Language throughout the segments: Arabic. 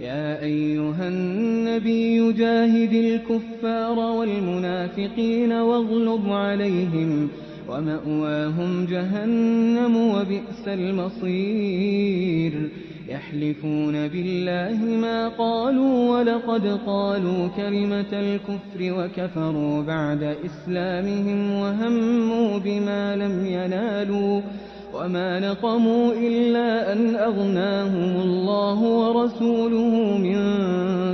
يا أيها النبي جاهد الكفار والمنافقين واغلظ عليهم ومأواهم جهنم وبئس المصير يحلفون بالله ما قالوا ولقد قالوا كلمة الكفر وكفروا بعد إسلامهم وهموا بما لم ينالوا وما نقموا إلا أن أغناهم الله ورسوله من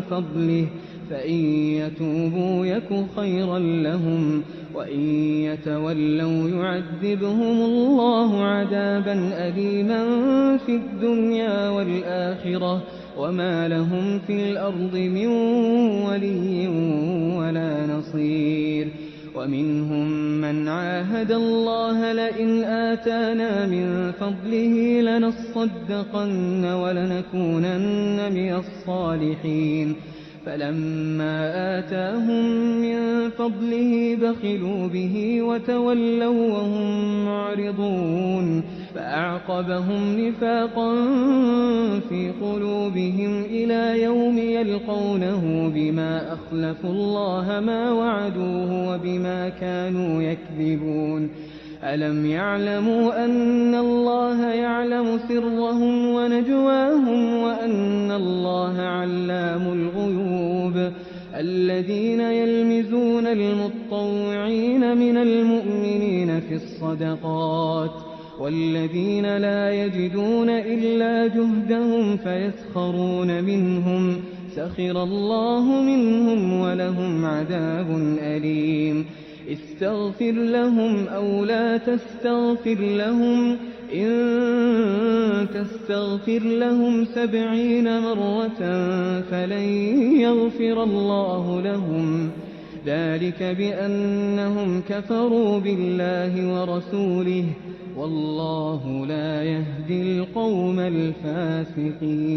فضله فإن يتوبوا يك خيرا لهم وإن يتولوا يعذبهم الله عذابا أليما في الدنيا والآخرة وما لهم في الأرض من ولي ولا نصير ومنهم من عاهد الله لئن آتانا من فضله لنصدقن ولنكونن من الصالحين فلما آتاهم من فضله بخلوا به وتولوا وهم معرضون فأعقبهم نفاقا في قلوبهم إلى يوم يلقونه بما أخلفوا الله ما وعدوه وبما كانوا يكذبون ألم يعلموا أن الله يعلم سرهم ونجواهم وأن الله علام الغيوب الذين يلمزون المطوعين من المؤمنين في الصدقات والذين لا يجدون إلا جهدهم فيسخرون منهم سخر الله منهم ولهم عذاب أليم استغفر لهم أو لا تستغفر لهم إن تستغفر لهم 70 مرة فلن يغفر الله لهم ذلك بأنهم كفروا بالله ورسوله والله لا يهدي القوم الفاسقين.